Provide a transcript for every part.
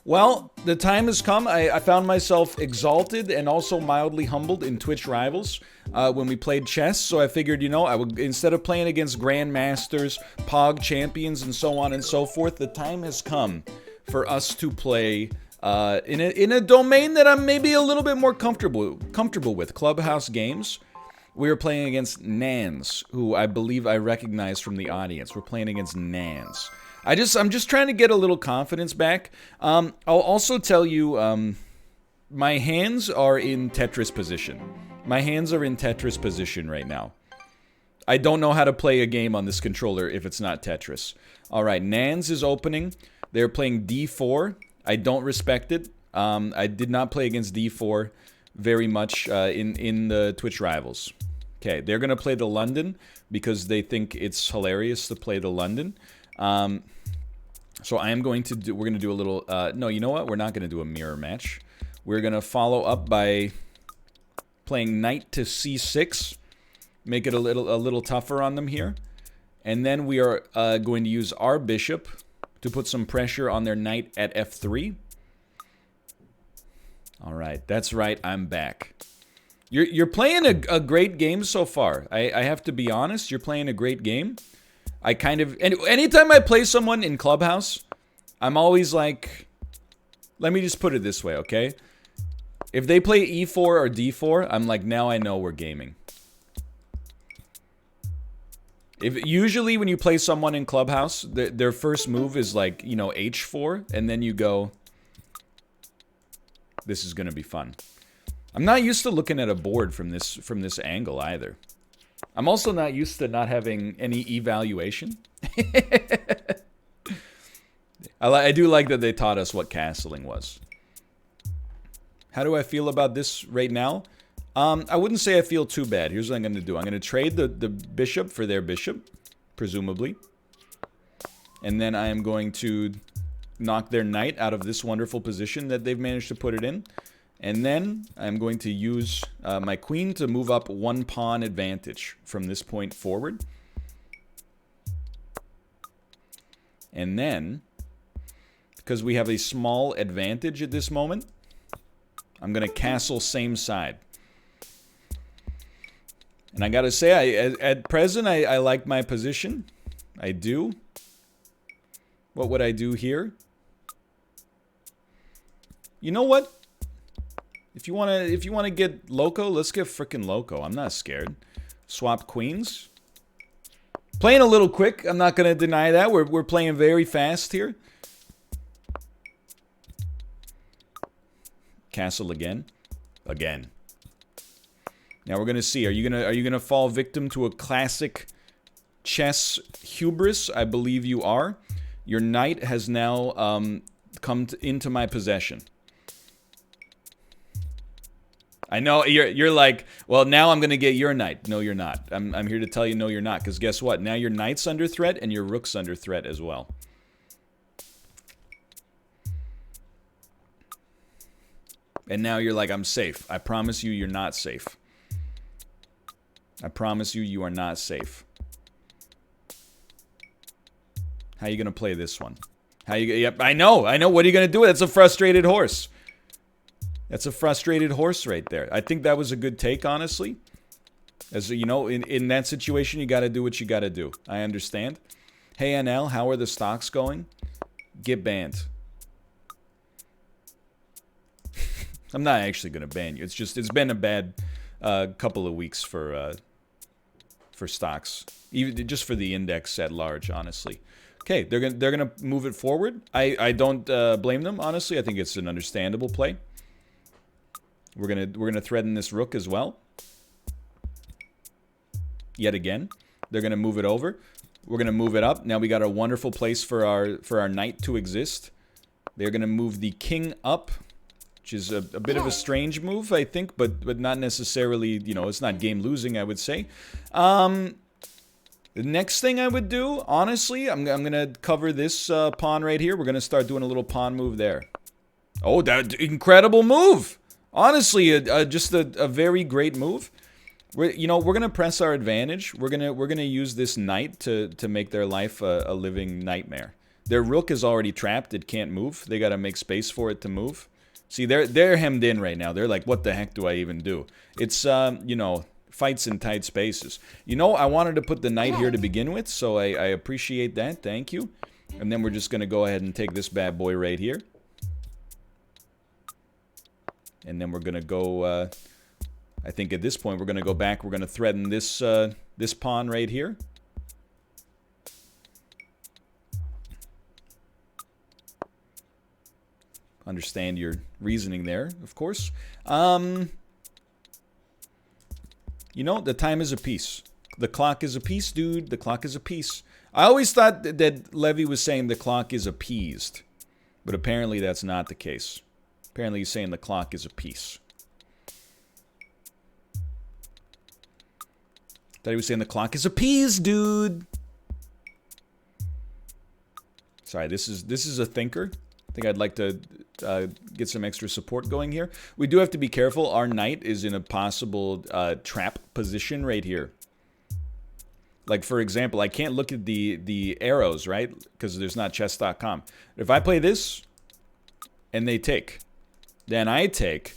Well, the time has come. I found myself exalted and also mildly humbled in Twitch Rivals when we played chess. So I figured, you know, I would, instead of playing against grandmasters, pog champions, and so on and so forth, the time has come for us to play in a domain that I'm maybe a little bit more comfortable with. Clubhouse Games. We were playing against Nans, who I believe I recognize from the audience. We're playing against Nans. I'm just trying to get a little confidence back. I'll also tell you, my hands are in Tetris position. My hands are in Tetris position right now. I don't know how to play a game on this controller if it's not Tetris. All right, Nans is opening. They're playing D4. I don't respect it. I did not play against D4 very much in the Twitch Rivals. Okay, they're going to play the London because they think it's hilarious to play the London. So I am going to do, we're going to do a little, no, you know what? We're not going to do a mirror match. We're going to follow up by playing knight to c6. Make it a little tougher on them here. And then we are going to use our bishop to put some pressure on their knight at f3. All right, that's right, I'm back. You're playing a great game so far. I have to be honest, you're playing a great game. I kind of... anytime I play someone in Clubhouse, I'm always like... Let me just put it this way, okay? If they play e4 or d4, I'm like, now I know we're gaming. Usually when you play someone in Clubhouse, their first move is like, you know, h4, and then you go... This is gonna be fun. I'm not used to looking at a board from this angle either. I'm also not used to not having any evaluation. I do like that they taught us what castling was. How do I feel about this right now? I wouldn't say I feel too bad. Here's what I'm going to do. I'm going to trade the bishop for their bishop, presumably. And then I am going to knock their knight out of this wonderful position that they've managed to put it in. And then I'm going to use my queen to move up one pawn advantage from this point forward. And then, because we have a small advantage at this moment, I'm going to castle same side. And I got to say, at present, I like my position. I do. What would I do here? You know what? If you wanna get loco, let's get frickin' loco. I'm not scared. Swap queens. Playing a little quick. I'm not gonna deny that. We're playing very fast here. Castle again. Again. Now we're gonna see. Are you gonna fall victim to a classic chess hubris? I believe you are. Your knight has now come into my possession. I know you're like, well, now I'm gonna get your knight. No, you're not. I'm here to tell you, no, you're not. Because guess what? Now your knight's under threat and your rook's under threat as well. And now you're like, I'm safe. I promise you, you're not safe. I promise you, you are not safe. How are you gonna play this one? Yep, I know. What are you gonna do? That's a frustrated horse. That's a frustrated horse right there. I think that was a good take, honestly. As you know, in that situation, you got to do what you got to do. I understand. Hey, NL, how are the stocks going? Get banned. I'm not actually going to ban you. It's just, it's been a bad couple of weeks for stocks. Even just for the index at large, honestly. Okay, they're gonna move it forward. I don't blame them, honestly. I think it's an understandable play. We're gonna threaten this rook as well. Yet again, they're gonna move it over. We're gonna move it up. Now we got a wonderful place for our knight to exist. They're gonna move the king up, which is a bit of a strange move, I think, but not necessarily. You know, it's not game losing, I would say. The next thing I would do, honestly, I'm gonna cover this pawn right here. We're gonna start doing a little pawn move there. Oh, that incredible move! Honestly, just a very great move. We're gonna press our advantage. We're gonna use this knight to make their life a living nightmare. Their rook is already trapped. It can't move. They got to make space for it to move. See, they're hemmed in right now. They're like, what the heck do I even do? It's, you know, fights in tight spaces. You know, I wanted to put the knight here to begin with, so I appreciate that. Thank you. And then we're just going to go ahead and take this bad boy right here. And then we're going to go, I think at this point we're going to go back. We're going to threaten this, this pawn right here. Understand your reasoning there, of course. You know, the time is a piece. The clock is a piece, dude. The clock is a piece. I always thought that Levy was saying the clock is appeased. But apparently that's not the case. Apparently he's saying the clock is a piece. Thought he was saying the clock is appeased, dude. Sorry, this is a thinker. I think I'd like to get some extra support going here. We do have to be careful. Our knight is in a possible trap position right here. Like, for example, I can't look at the arrows, right? Because there's not chess.com. If I play this, and they take, then I take,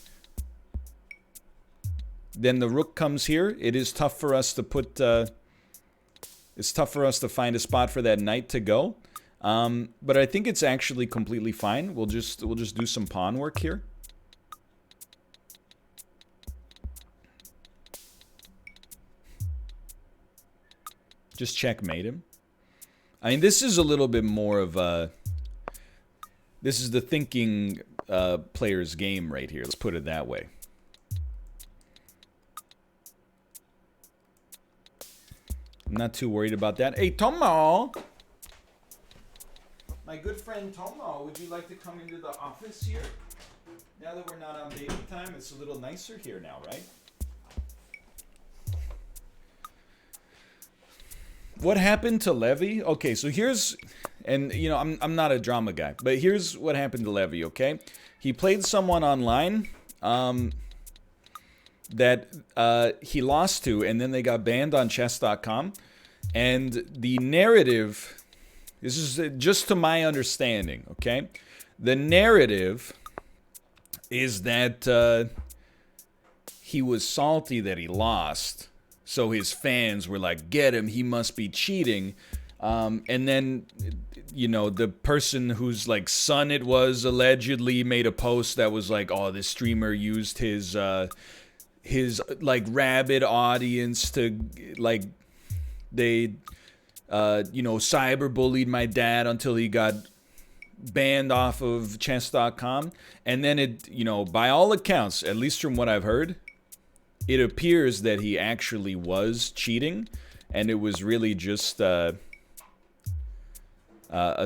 then the rook comes here. It is tough for us to put... it's tough for us to find a spot for that knight to go. But I think it's actually completely fine. We'll just do some pawn work here. Just checkmate him. I mean, this is a little bit more of a... This is the thinking player's game right here. Let's put it that way. I'm not too worried about that. Hey, Tomo! My good friend Tomo, would you like to come into the office here? Now that we're not on baby time, it's a little nicer here now, right? What happened to Levy? Okay, so here's... And, you know, I'm not a drama guy, but here's what happened to Levy, okay? He played someone online that he lost to, and then they got banned on chess.com. And the narrative... This is just to my understanding, okay? The narrative is that he was salty that he lost. So his fans were like, get him, he must be cheating. And then, you know, the person whose, like, son it was allegedly made a post that was like, oh, this streamer used his like, rabid audience to, like, they... you know, cyberbullied my dad until he got banned off of chess.com. And then it, you know, by all accounts, at least from what I've heard, it appears that he actually was cheating. And it was really just a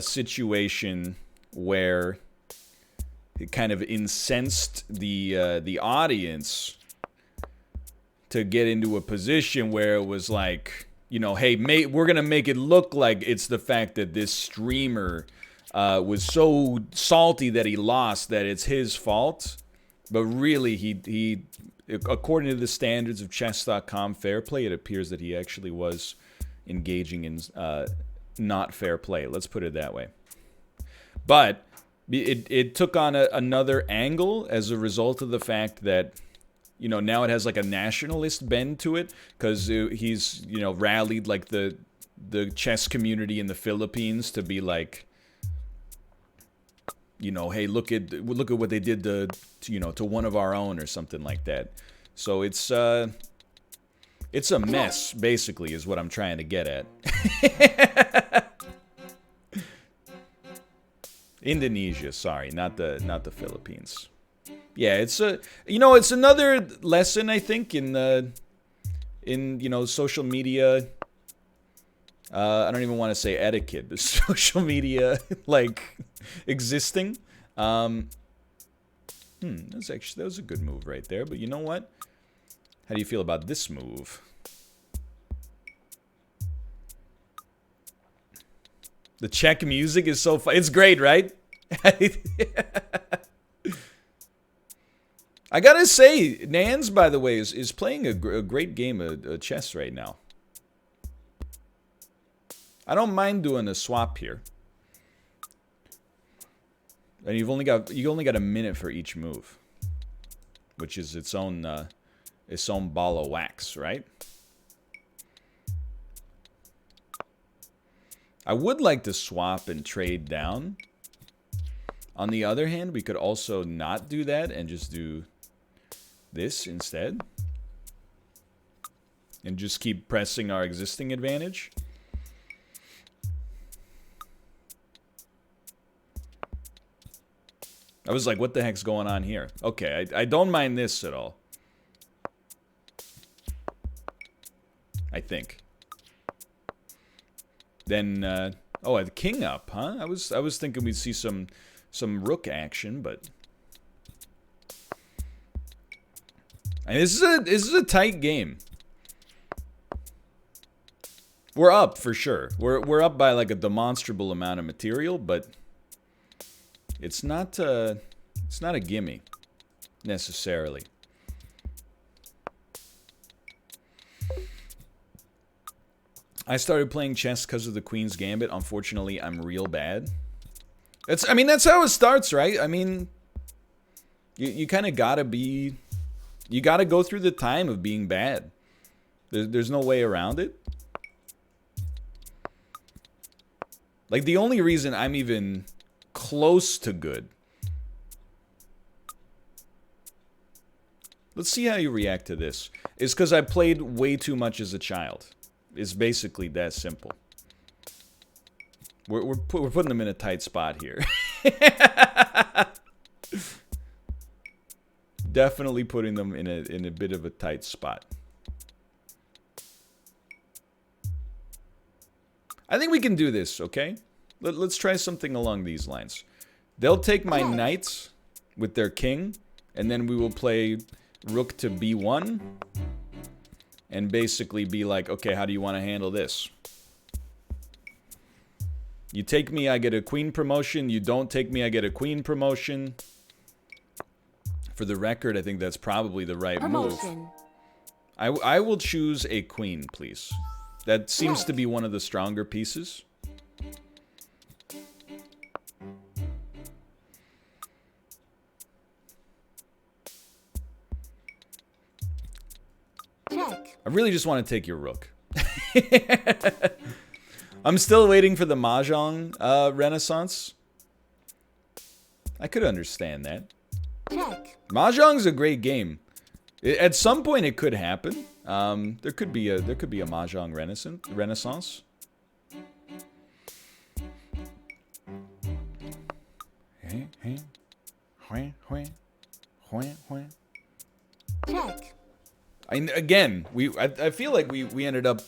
situation where it kind of incensed the audience to get into a position where it was like... You know, hey, we're going to make it look like it's the fact that this streamer was so salty that he lost that it's his fault. But really, he according to the standards of chess.com fair play, it appears that he actually was engaging in not fair play. Let's put it that way. But it took on another angle as a result of the fact that... You know, now it has like a nationalist bend to it because he's, you know, rallied like the chess community in the Philippines to be like, you know, hey, look at what they did to you know, to one of our own or something like that. So it's a mess, basically, is what I'm trying to get at. Indonesia, sorry, not the Philippines. Yeah, it's you know, it's another lesson, I think, in you know, social media. I don't even want to say etiquette, but social media like existing. That was a good move right there. But you know what? How do you feel about this move? The Czech music is so fun. It's great, right? I gotta say, Nans, by the way, is playing a great game of chess right now. I don't mind doing a swap here. And you only got a minute for each move, which is its own ball of wax, right? I would like to swap and trade down. On the other hand, we could also not do that and just do this instead. And just keep pressing our existing advantage. I was like, what the heck's going on here? Okay, I don't mind this at all. I think. Then, oh, the king up, huh? I was thinking we'd see some rook action, but and this is a tight game. We're up for sure. We're up by like a demonstrable amount of material, but it's not a gimme necessarily. I started playing chess because of the Queen's Gambit. Unfortunately, I'm real bad. That's how it starts, right? I mean, you kind of gotta be, you gotta go through the time of being bad. There's no way around it. Like, the only reason I'm even close to good. Let's see how you react to this. Is because I played way too much as a child. It's basically that simple. We're putting them in a tight spot here. Definitely putting them in a bit of a tight spot. I think we can do this, okay? Let's try something along these lines. They'll take my knights with their king, and then we will play rook to b1. And basically be like, okay, how do you want to handle this? You take me, I get a queen promotion. You don't take me, I get a queen promotion. For the record, I think that's probably the right move. I will choose a queen, please. That seems to be one of the stronger pieces. I really just want to take your rook. I'm still waiting for the Mahjong renaissance. I could understand that. Mahjong's a great game. At some point, it could happen. There could be a Mahjong renaissance. Check. Again, I feel like we ended up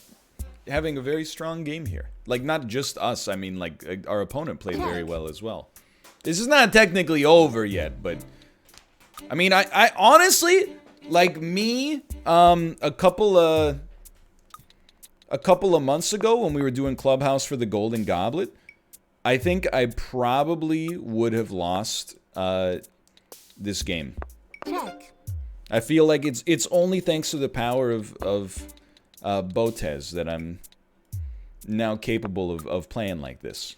having a very strong game here. Like, not just us. I mean, like, our opponent played very well as well. This is not technically over yet, but I mean, I honestly, like me, a couple of months ago when we were doing Clubhouse for the Golden Goblet, I think I probably would have lost this game. Check. I feel like it's only thanks to the power of Botez that I'm now capable of playing like this.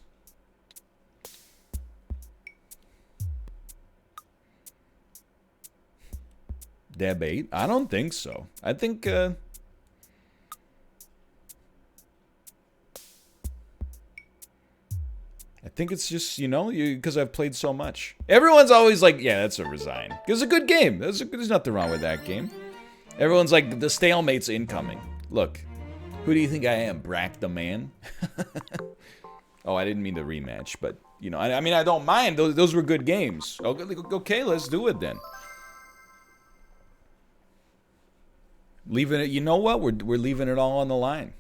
Debate? I don't think so. I think it's just, you know, because I've played so much. Everyone's always like, yeah, that's a resign. It's a good game. There's nothing wrong with that game. Everyone's like, the stalemate's incoming. Look, who do you think I am, Brack the man? Oh, I didn't mean to rematch, but, you know, I mean, I don't mind. Those were good games. Okay, let's do it then. Leaving it, you know what? We're leaving it all on the line.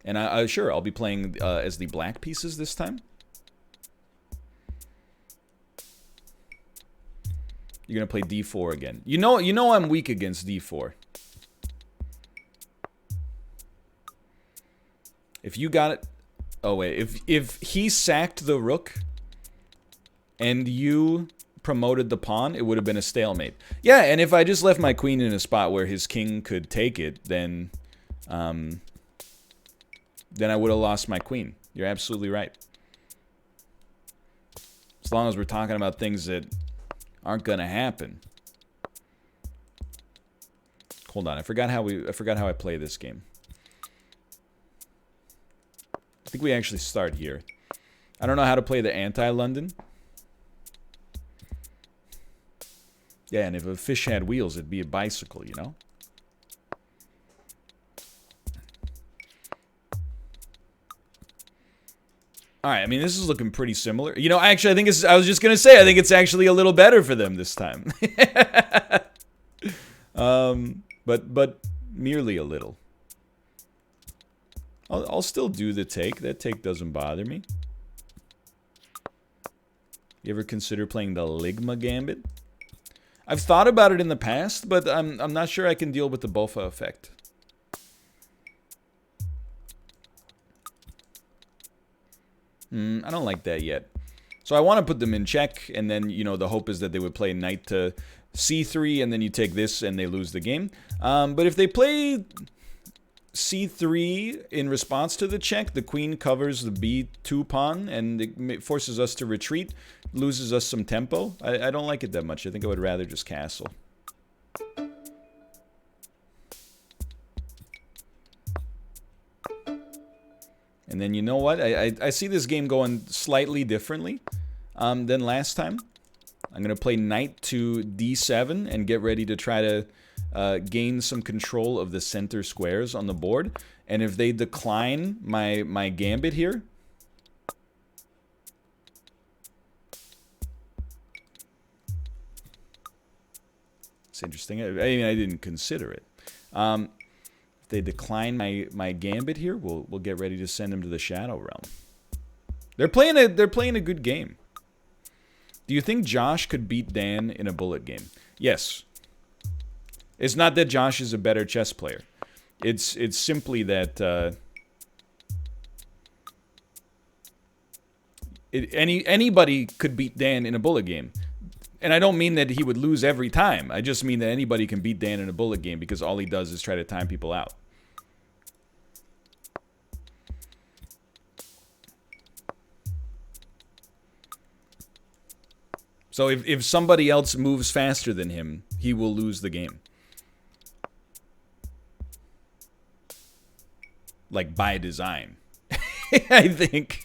And sure, I'll be playing as the black pieces this time. You're gonna play d4 again. You know I'm weak against d4. If you got it, oh wait, if he sacked the rook and you promoted the pawn, it would have been a stalemate. Yeah, and if I just left my queen in a spot where his king could take it, then I would have lost my queen. You're absolutely right. As long as we're talking about things that aren't gonna happen. Hold on, I forgot how I play this game. I think we actually start here. I don't know how to play the anti-London. Yeah, and if a fish had wheels, it'd be a bicycle, you know? Alright, I mean, this is looking pretty similar. You know, actually, I think it's... I was just gonna say, I think it's actually a little better for them this time. But merely a little. I'll still do the take. That take doesn't bother me. You ever consider playing the Ligma Gambit? I've thought about it in the past, but I'm not sure I can deal with the Bofa effect. I don't like that yet. So I want to put them in check, and then, you know, the hope is that they would play knight to c3, and then you take this, and they lose the game. But if they play c3 in response to the check, the queen covers the b2 pawn, and it forces us to retreat, loses us some tempo. I don't like it that much. I think I would rather just castle. And then, you know what? I see this game going slightly differently than last time. I'm going to play knight to d7 and get ready to try to gain some control of the center squares on the board. And if they decline my gambit here... It's interesting. I mean, I didn't consider it. If they decline my gambit here, we'll get ready to send them to the Shadow Realm. They're playing a good game. Do you think Josh could beat Dan in a bullet game? Yes. It's not that Josh is a better chess player. It's simply that anybody could beat Dan in a bullet game. And I don't mean that he would lose every time. I just mean that anybody can beat Dan in a bullet game because all he does is try to time people out. So if somebody else moves faster than him, he will lose the game. Like, by design. I think.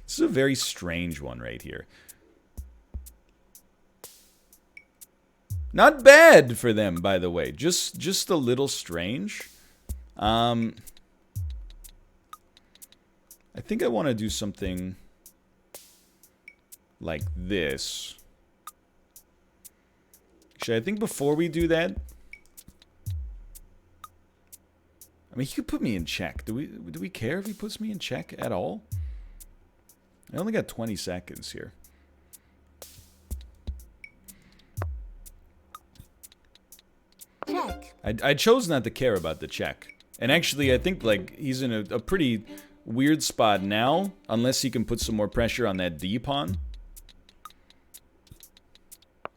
This is a very strange one right here. Not bad for them, by the way. Just a little strange. I think I want to do something like this. Actually, I think before we do that... I mean, he could put me in check. Do we care if he puts me in check at all? I only got 20 seconds here. Check. I chose not to care about the check. And actually, I think like he's in a pretty weird spot now, unless he can put some more pressure on that D pawn.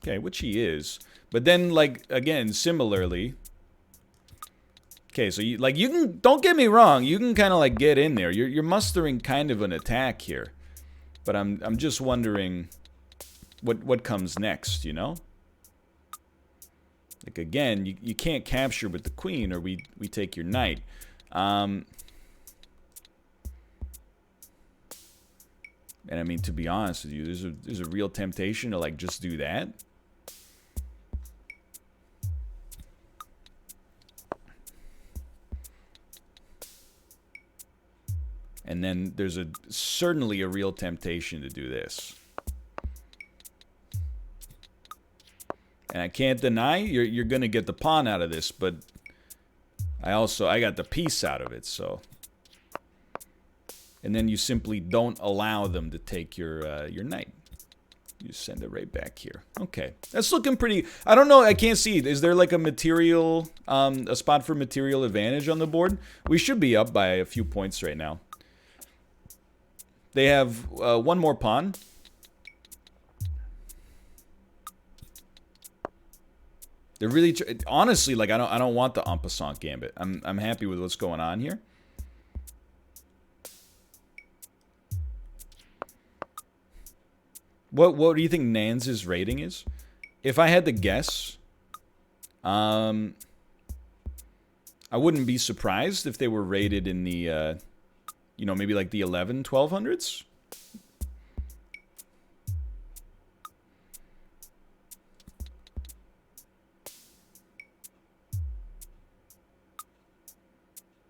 Okay, which he is. But then, like, again, similarly... Okay, so you can... Don't get me wrong, you can kind of, like, get in there. You're mustering kind of an attack here. But I'm just wondering what comes next, you know? Like, again, you can't capture with the queen or we take your knight. And I mean, to be honest with you, there's a real temptation to, like, just do that. And then there's certainly a real temptation to do this. And I can't deny you're going to get the pawn out of this, but I got the piece out of it, so. And then you simply don't allow them to take your knight. You send it right back here. Okay, that's looking pretty. I don't know. I can't see it. Is there like a material, a spot for material advantage on the board? We should be up by a few points right now. They have one more pawn. They're really honestly, like, I don't want the en passant gambit. I'm happy with what's going on here. What do you think Nans's rating is? If I had to guess, I wouldn't be surprised if they were rated in the, you know, maybe like the 11, 1200s.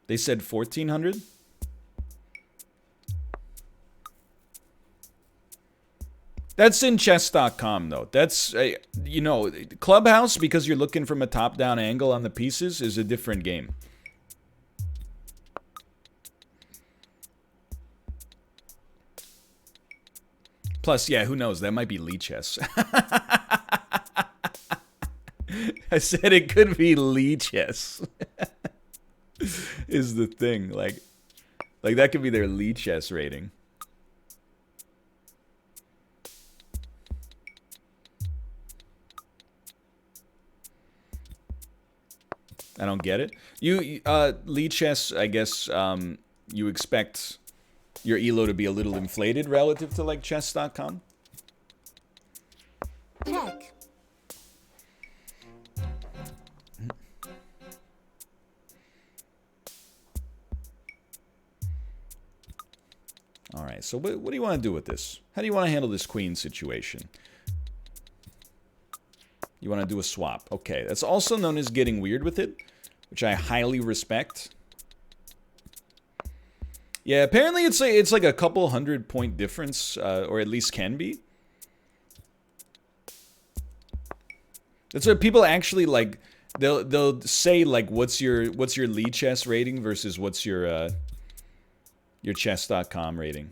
They said 1400. That's in chess.com though. That's, you know, Clubhouse, because you're looking from a top-down angle on the pieces, is a different game. Plus, yeah, who knows? That might be Lee chess. I said it could be Lee chess. Is the thing. Like that could be their Lee chess rating. I don't get it. Lee chess, I guess, you expect your elo to be a little inflated relative to like chess.com. Check. All right, so what do you want to do with this? How do you want to handle this queen situation? You want to do a swap. Okay, that's also known as getting weird with it, which I highly respect. Yeah, apparently it's like a couple 100-point difference, or at least can be. That's what people actually like. They'll say like, what's your Lee chess rating versus what's your chess.com rating.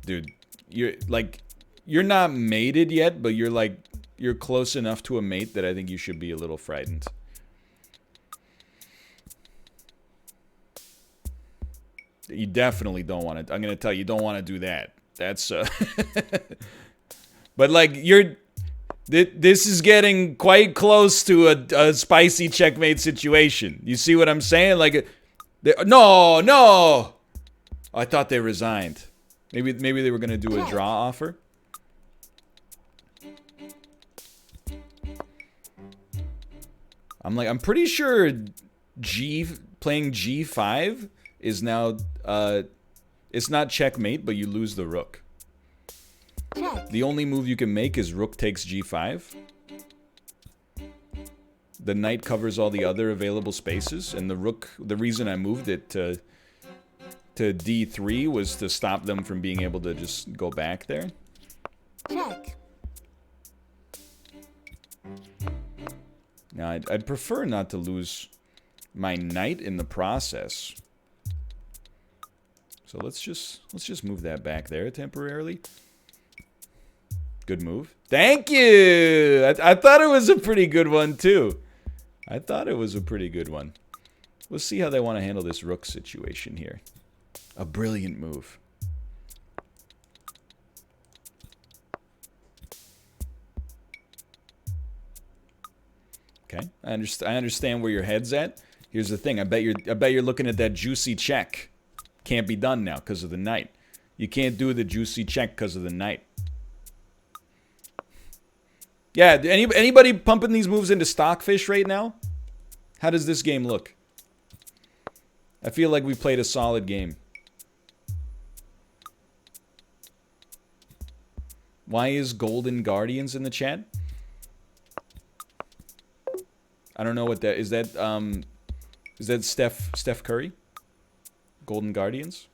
Dude, you're not mated yet, but you're close enough to a mate that I think you should be a little frightened. You definitely don't want to. I'm gonna tell you, don't want to do that. That's but like this is getting quite close to a spicy checkmate situation. You see what I'm saying? Like, no. I thought they resigned. Maybe they were gonna do a draw offer. I'm pretty sure playing G5 is now it's not checkmate, but you lose the rook. Check. The only move you can make is rook takes G5. The knight covers all the other available spaces, and the rook, the reason I moved it to D3 was to stop them from being able to just go back there. Check. Now, I'd prefer not to lose my knight in the process. So let's just move that back there temporarily. Good move. Thank you! I thought it was a pretty good one, too. I thought it was a pretty good one. We'll see how they want to handle this rook situation here. A brilliant move. Okay, I understand where your head's at. Here's the thing. I bet you're looking at that juicy check. Can't be done now because of the knight. You can't do the juicy check because of the knight. Yeah, anybody pumping these moves into Stockfish right now? How does this game look? I feel like we played a solid game. Why is Golden Guardians in the chat? I don't know what that is. That Steph Curry? Golden Guardians?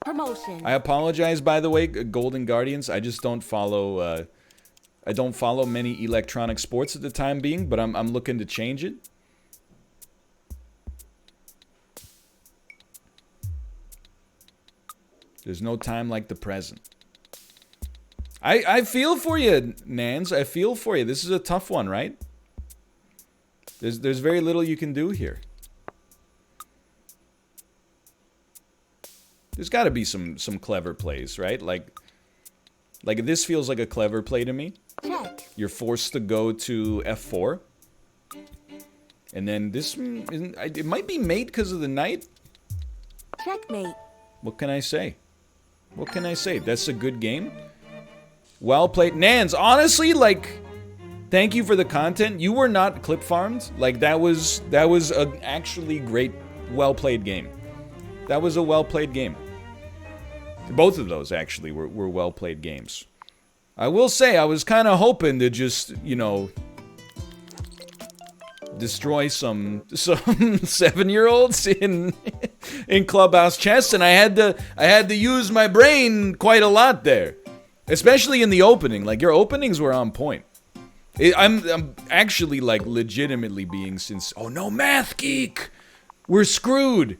Promotion. I apologize, by the way, Golden Guardians. I just don't follow. I don't follow many electronic sports at the time being, but I'm looking to change it. There's no time like the present. I feel for you, Nans. I feel for you. This is a tough one, right? There's very little you can do here. There's got to be some clever plays, right? Like this feels like a clever play to me. Check. You're forced to go to F4. And then this, it might be mate because of the knight. Checkmate. What can I say? What can I say? That's a good game. Well played. Nans, honestly, like, thank you for the content. You were not clip farmed. Like, that was a actually great, well played game. That was a well played game. Both of those, actually, were well played games. I will say, I was kind of hoping to just, you know, destroy some 7-year-olds in Clubhouse chess, and I had to use my brain quite a lot there, especially in the opening. Like, your openings were on point. I'm actually like legitimately being oh no, Math Geek, we're screwed.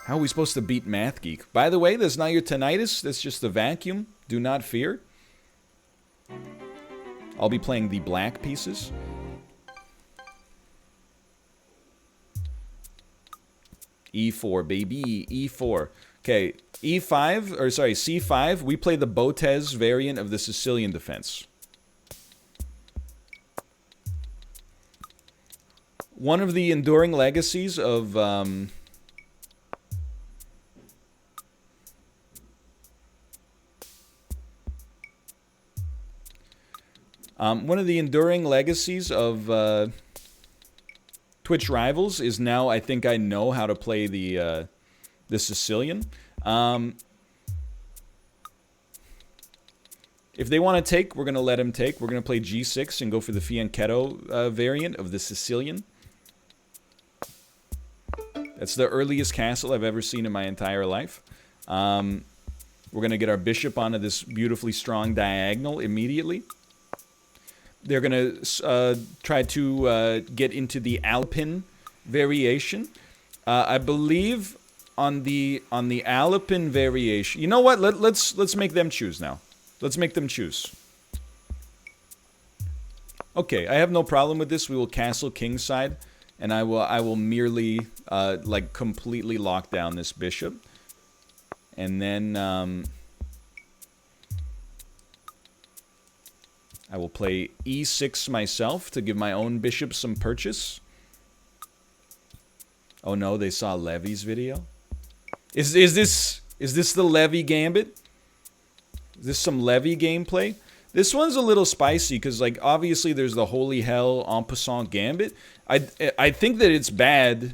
How are we supposed to beat Math Geek? By the way, that's not your tinnitus. That's just a vacuum. Do not fear. I'll be playing the black pieces. E4, baby. E4. Okay, E5, or sorry, C5. We play the Botez variant of the Sicilian defense. One of the enduring legacies of... one of the enduring legacies of Twitch Rivals is now I think I know how to play the Sicilian. If they want to take, we're going to let them take. We're going to play G6 and go for the Fianchetto variant of the Sicilian. That's the earliest castle I've ever seen in my entire life. We're going to get our bishop onto this beautifully strong diagonal immediately. They're going to try to get into the Alpine variation. I believe on the Alpine variation... You know what? Let's make them choose now. Let's make them choose. Okay, I have no problem with this. We will castle kingside, and I will merely like completely lock down this bishop. And then I will play e6 myself to give my own bishop some purchase. Oh no, they saw Levy's video. Is this the Levy gambit? Is this some Levy gameplay? This one's a little spicy because, like, obviously there's the holy hell en passant gambit. I think that it's bad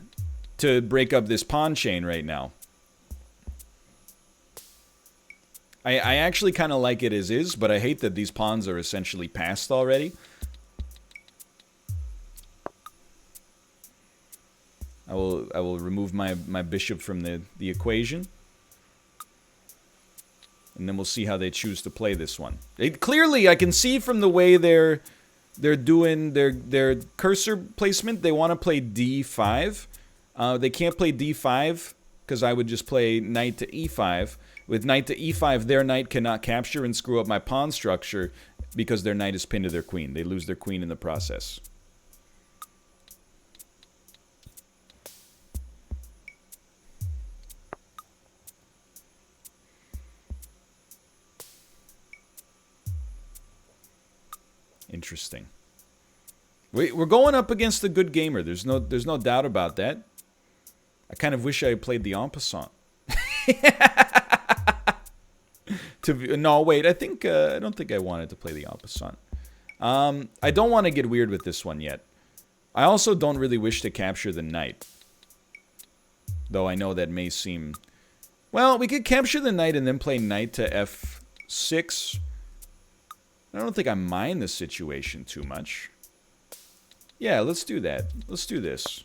to break up this pawn chain right now. I actually kind of like it as is, but I hate that these pawns are essentially passed already. I will remove my bishop from the equation. And then we'll see how they choose to play this one. Clearly, I can see from the way they're doing their cursor placement, they want to play d5. They can't play d5 because I would just play knight to e5. With knight to e5, their knight cannot capture and screw up my pawn structure because their knight is pinned to their queen. They lose their queen in the process. Interesting. We're going up against a good gamer. There's no doubt about that. I kind of wish I had played the en passant. No, wait. I don't think I wanted to play the en passant. I don't want to get weird with this one yet. I also don't really wish to capture the knight. Though I know that may seem... Well, we could capture the knight and then play knight to f6. I don't think I mind the situation too much. Yeah, let's do that. Let's do this.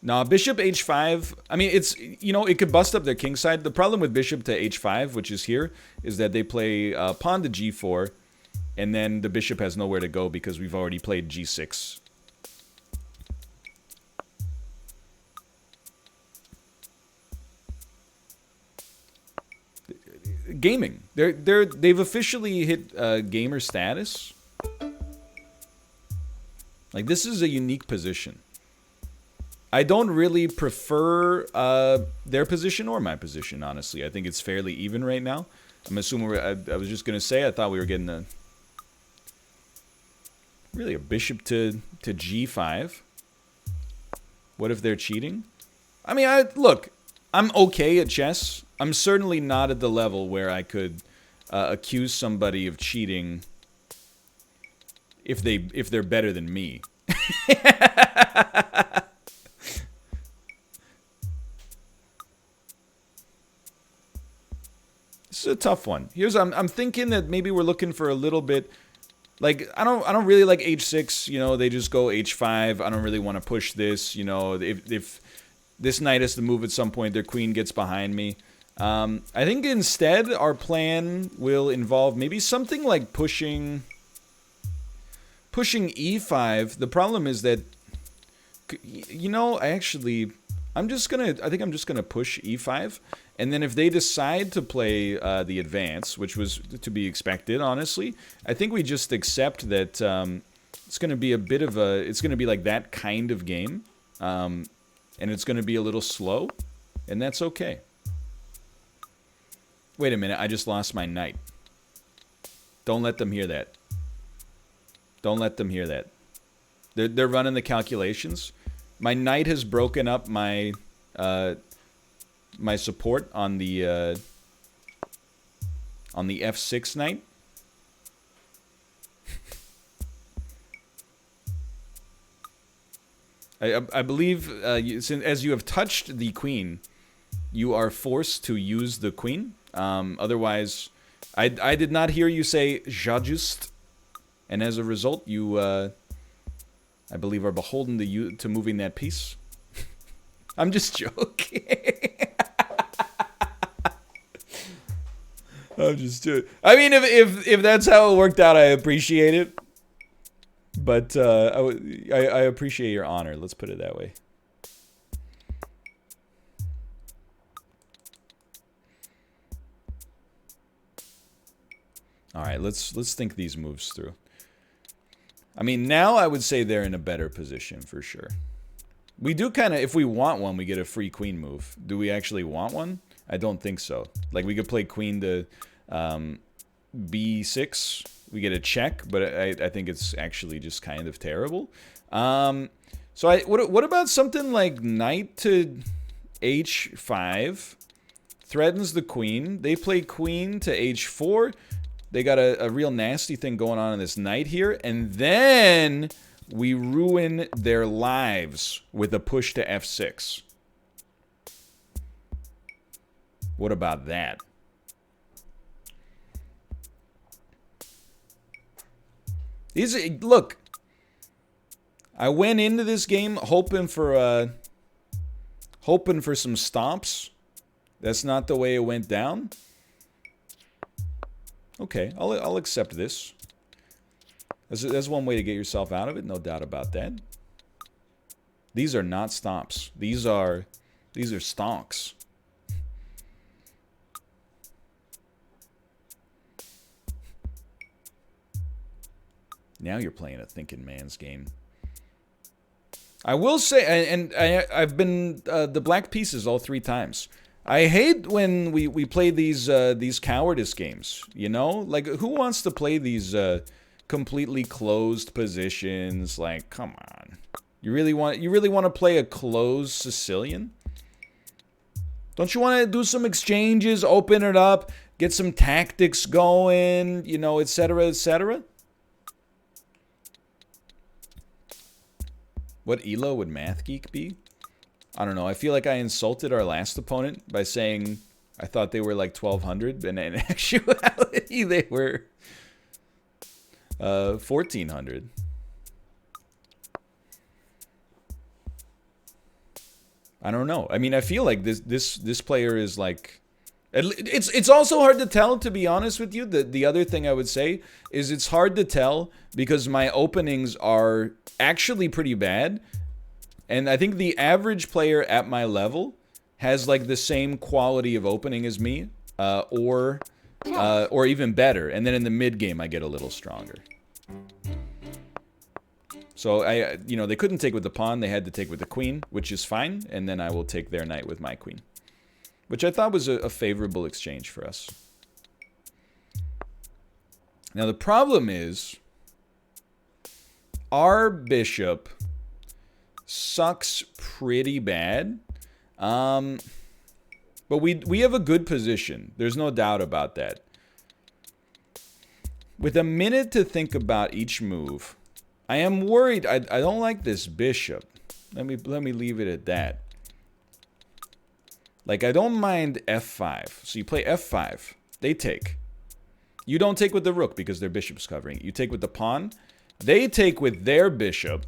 Now, bishop h5, I mean, it's, you know, it could bust up their king side. The problem with bishop to h5, which is here, is that they play pawn to g4, and then the bishop has nowhere to go because we've already played g6. Gaming. They've officially hit gamer status. Like, this is a unique position. I don't really prefer their position or my position, honestly. I think it's fairly even right now. I'm assuming I was just going to say I thought we were getting a bishop to g5. What if they're cheating? I mean, look, I'm okay at chess. I'm certainly not at the level where I could accuse somebody of cheating if they're better than me. This is a tough one. I'm thinking that maybe we're looking for a little bit. Like, I don't really like h6, you know, they just go h5. I don't really want to push this, you know, if this knight has to move at some point, their queen gets behind me. I think instead our plan will involve maybe something like pushing e5. The problem is that, you know, I think I'm just gonna push e5. And then if they decide to play the advance, which was to be expected, honestly, I think we just accept that it's going to be it's going to be like that kind of game. And it's going to be a little slow, and that's okay. Wait a minute, I just lost my knight. Don't let them hear that. Don't let them hear that. They're running the calculations. My knight has broken up my support on the f6 knight. I believe as you have touched the queen, you are forced to use the queen. Otherwise, I did not hear you say "j'ajuste," and as a result, you I believe are beholden to moving that piece. I'm just joking. I'm just joking. I mean, if that's how it worked out, I appreciate it. But I appreciate your honor. Let's put it that way. All right, let's think these moves through. I mean, now I would say they're in a better position for sure. We do kind of, if we want one, we get a free queen move. Do we actually want one? I don't think so. Like, we could play queen to b6. We get a check, but I think it's actually just kind of terrible. So what about something like knight to h5? Threatens the queen. They play queen to h4. They got a real nasty thing going on in this knight here. And then we ruin their lives with a push to f6. What about that? Look, I went into this game hoping for some stomps. That's not the way it went down. Okay, I'll accept this. That's one way to get yourself out of it, no doubt about that. These are not stomps. These are stonks. Now you're playing a thinking man's game. I will say, and I've been the black pieces all 3 times. I hate when we play these cowardice games. You know, like, who wants to play these completely closed positions? Like, come on, you really want to play a closed Sicilian? Don't you want to do some exchanges, open it up, get some tactics going, you know, etc., etc.? What elo would Math Geek be? I don't know. I feel like I insulted our last opponent by saying I thought they were like 1200, and in actuality they were 1400. I don't know. I mean, I feel like this player is like, it's also hard to tell, to be honest with you. The other thing I would say is it's hard to tell because my openings are actually pretty bad. And I think the average player at my level has like the same quality of opening as me, or even better. And then in the mid game, I get a little stronger. So they couldn't take with the pawn; they had to take with the queen, which is fine. And then I will take their knight with my queen, which I thought was a favorable exchange for us. Now the problem is, our bishop sucks pretty bad. But we have a good position. There's no doubt about that. With a minute to think about each move, I am worried. I don't like this bishop. Let me leave it at that. Like, I don't mind f5. So you play f5. They take. You don't take with the rook because their bishop's covering. You take with the pawn. They take with their bishop.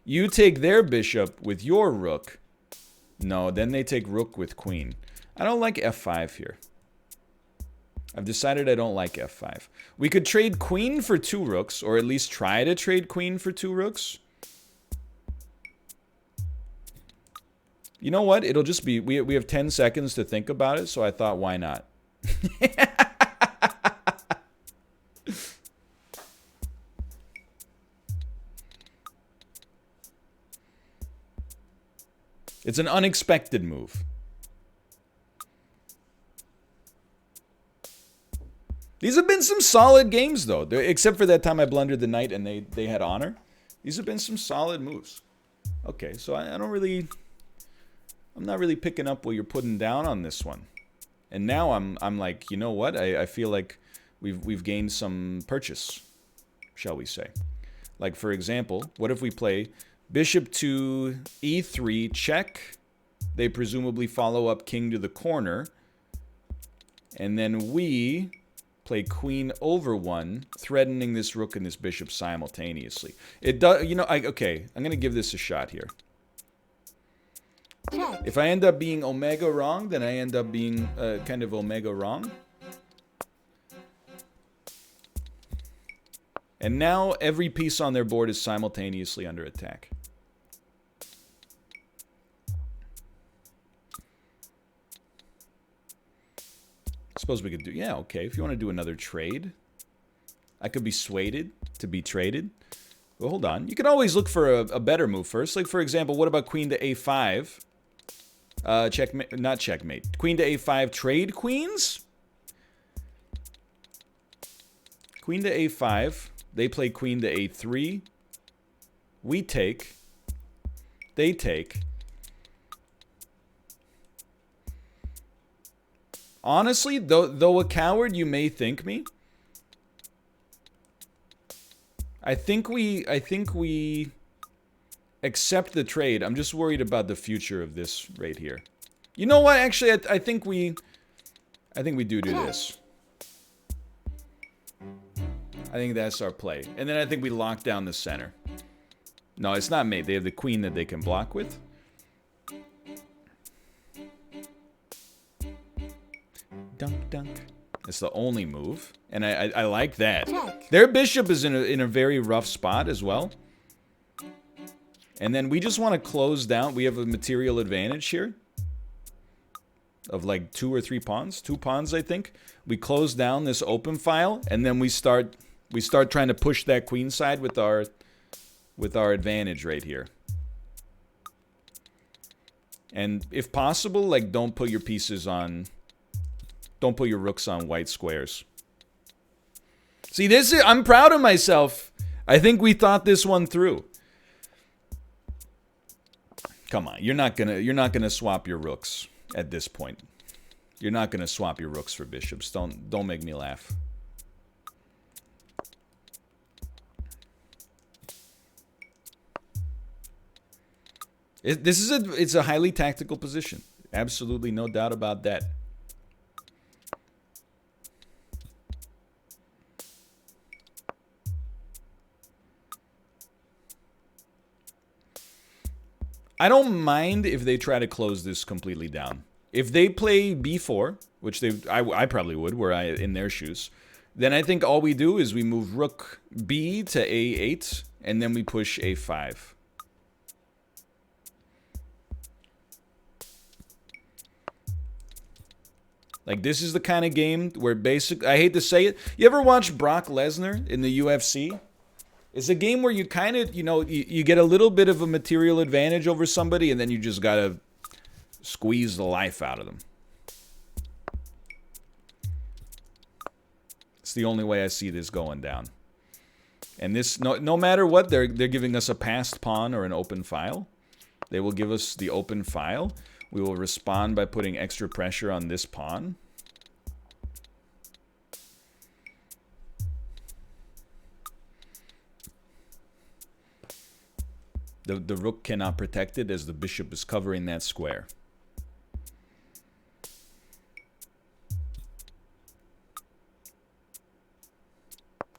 You take their bishop with your rook. No, then they take rook with queen. I don't like f5 here. I've decided I don't like f5. We could trade queen for 2 rooks, or at least try to trade queen for 2 rooks. You know what? It'll just be... We have 10 seconds to think about it, so I thought, why not? It's an unexpected move. These have been some solid games, though. Except for that time I blundered the knight and they had honor. These have been some solid moves. Okay, so I don't really... I'm not really picking up what you're putting down on this one. And now I'm like, you know what? I feel like we've gained some purchase, shall we say. Like, for example, what if we play bishop to e3, check. They presumably follow up king to the corner. And then we play queen over 1, threatening this rook and this bishop simultaneously. It does, you know, okay, I'm going to give this a shot here. If I end up being omega wrong, then I end up being kind of omega wrong. And now every piece on their board is simultaneously under attack. Suppose we could do... Yeah, okay. If you want to do another trade, I could be swayed to be traded. Well, hold on. You can always look for a better move first. Like, for example, what about queen to a5? Checkmate, not checkmate. Queen to a5, trade queens? Queen to a5. They play queen to a3. We take. They take. Honestly, though a coward you may think me, I think we accept the trade. I'm just worried about the future of this right here. You know what? Actually, I think we do this. I think that's our play. And then I think we lock down the center. No, it's not mate. They have the queen that they can block with. Dunk, dunk. It's the only move. And I like that. Check. Their bishop is in a very rough spot as well. And then we just want to close down. We have a material advantage here. Of like 2 or 3 pawns. 2 pawns, I think. We close down this open file. And then we start trying to push that queen side with our advantage right here. And if possible, like, don't put your pieces on... Don't put your rooks on white squares. See, I'm proud of myself. I think we thought this one through. Come on, you're not gonna swap your rooks at this point. You're not gonna swap your rooks for bishops. Don't make me laugh. It's a highly tactical position. Absolutely no doubt about that. I don't mind if they try to close this completely down. If they play b4, which I probably would, were I in their shoes, then I think all we do is we move rook b to a8, and then we push a5. Like, this is the kind of game where I hate to say it, you ever watch Brock Lesnar in the UFC? It's a game where you kind of, you get a little bit of a material advantage over somebody, and then you just gotta squeeze the life out of them. It's the only way I see this going down. And this, no matter what, they're giving us a passed pawn or an open file. They will give us the open file. We will respond by putting extra pressure on this pawn. The rook cannot protect it as the bishop is covering that square.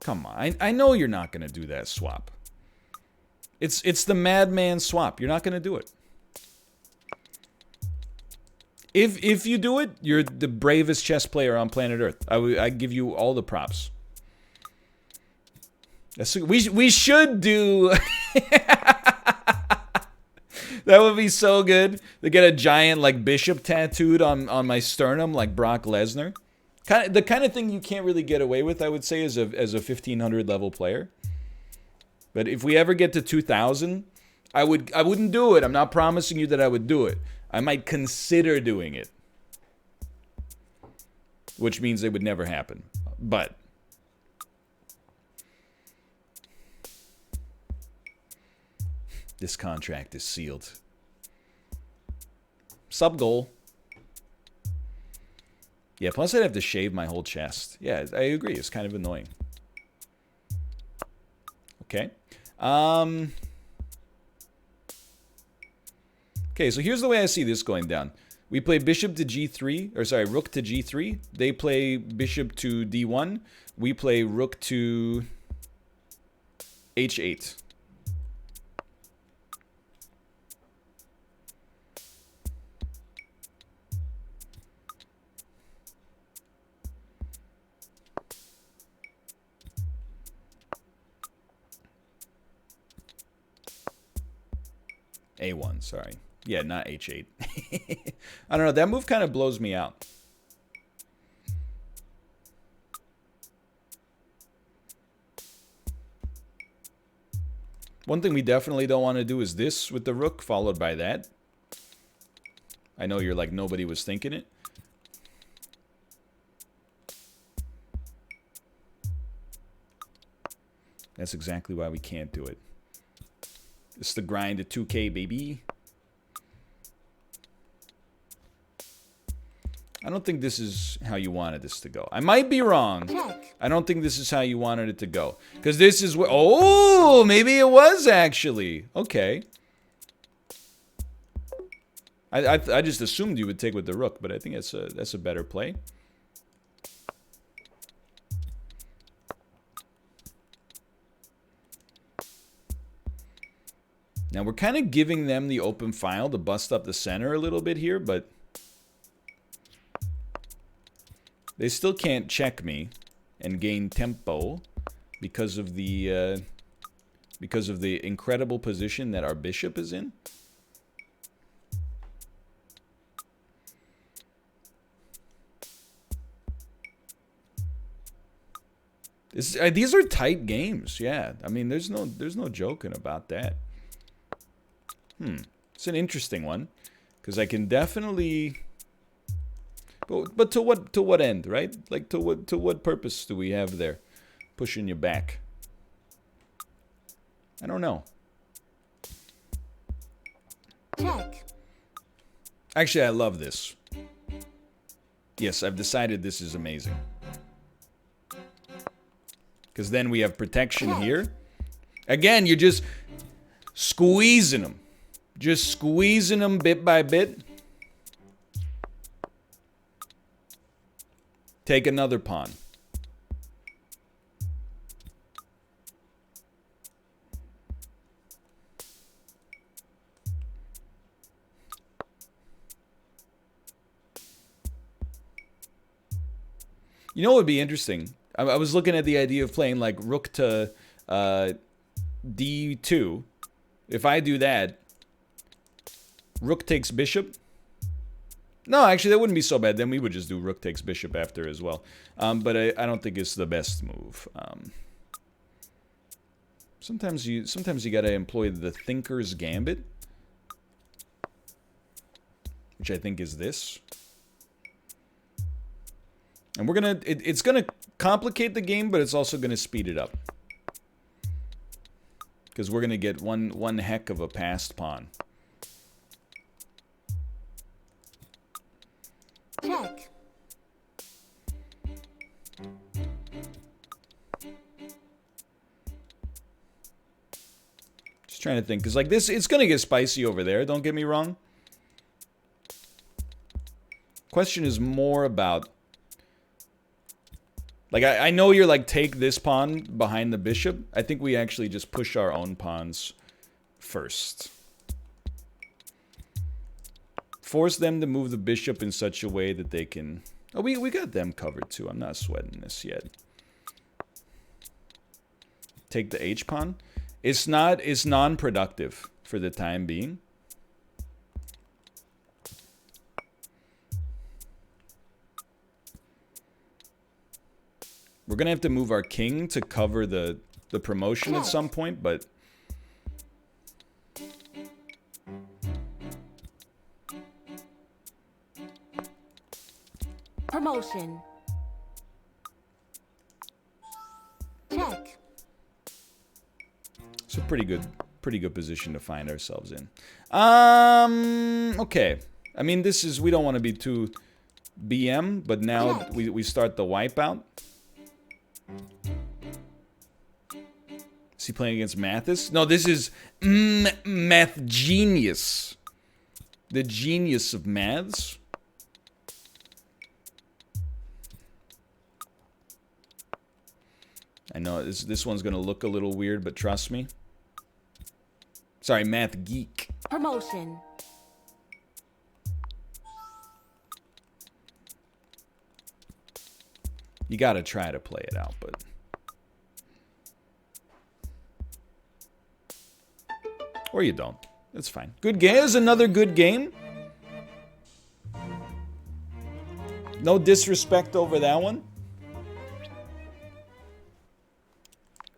Come on, I know you're not going to do that swap. It's the madman swap. You're not going to do it. If you do it, you're the bravest chess player on planet Earth. I give you all the props. We should do... That would be so good to get a giant like bishop tattooed on my sternum like Brock Lesnar. The kind of thing you can't really get away with, I would say, as a 1500 level player. But if we ever get to 2000, I wouldn't do it. I'm not promising you that I would do it. I might consider doing it. Which means it would never happen. But this contract is sealed. Sub goal. Yeah, plus I'd have to shave my whole chest. Yeah, I agree. It's kind of annoying. Okay. Okay, so here's the way I see this going down. We play bishop to g3, or sorry, rook to g3. They play bishop to d1. We play rook to h8. A1, sorry. Yeah, not H8. I don't know, that move kind of blows me out. One thing we definitely don't want to do is this with the rook, followed by that. I know you're like, nobody was thinking it. That's exactly why we can't do it. It's the grind to 2K, baby. I don't think this is how you wanted this to go. I might be wrong. Check. I don't think this is how you wanted it to go. Because this is where... Oh, maybe it was actually. Okay. I just assumed you would take with the rook, but I think that's a better play. Now, we're kind of giving them the open file to bust up the center a little bit here, but they still can't check me and gain tempo because of the incredible position that our bishop is in. These are tight games, yeah. I mean, there's no joking about that. It's an interesting one, because I can definitely, but to what end, right? Like to what purpose do we have there, pushing you back? I don't know. Check. Actually, I love this. Yes, I've decided this is amazing, because then we have protection here. Again, you're just squeezing them. Just squeezing them bit by bit. Take another pawn. You know what would be interesting? I was looking at the idea of playing like rook to d2. If I do that, rook takes bishop. No, actually, that wouldn't be so bad. Then we would just do rook takes bishop after as well. But I don't think it's the best move. Sometimes you gotta employ the thinker's gambit, which I think is this. And we're gonna it's gonna complicate the game, but it's also gonna speed it up, because we're gonna get one heck of a passed pawn. check, Just trying to think, because like this, it's gonna get spicy over there, don't get me wrong. Question is more about, like, I know you're like, take this pawn behind the bishop. I think we actually just push our own pawns first. Force them to move the bishop in such a way that they can... Oh, we got them covered too. I'm not sweating this yet. Take the H pawn. It's non-productive for the time being. We're gonna have to move our king to cover the promotion at some point, but... promotion, check, It's a pretty good position to find ourselves in. Okay. I mean, this is, we don't want to be too BM, but now we start the wipeout. Is he playing against Mathis? No, this is Math Genius. The genius of maths. I know this one's gonna look a little weird, but trust me. Sorry, Math Geek. promotion, You gotta try to play it out, but... Or you don't. That's fine. Good game. It's another good game. No disrespect over that one.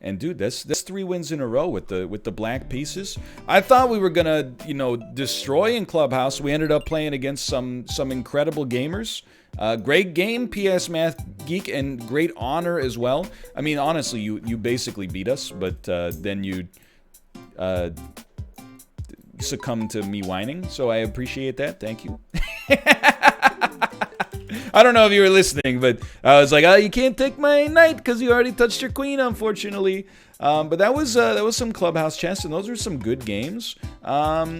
And dude, that's 3 wins in a row with the black pieces. I thought we were gonna, you know, destroy in Clubhouse. We ended up playing against some incredible gamers. Great game, PS Math Geek, and great honor as well. I mean, honestly, you basically beat us, but then you succumb to me whining. So I appreciate that. Thank you. I don't know if you were listening, but I was like, oh, you can't take my knight because you already touched your queen, unfortunately. But that was some Clubhouse chess, and those were some good games.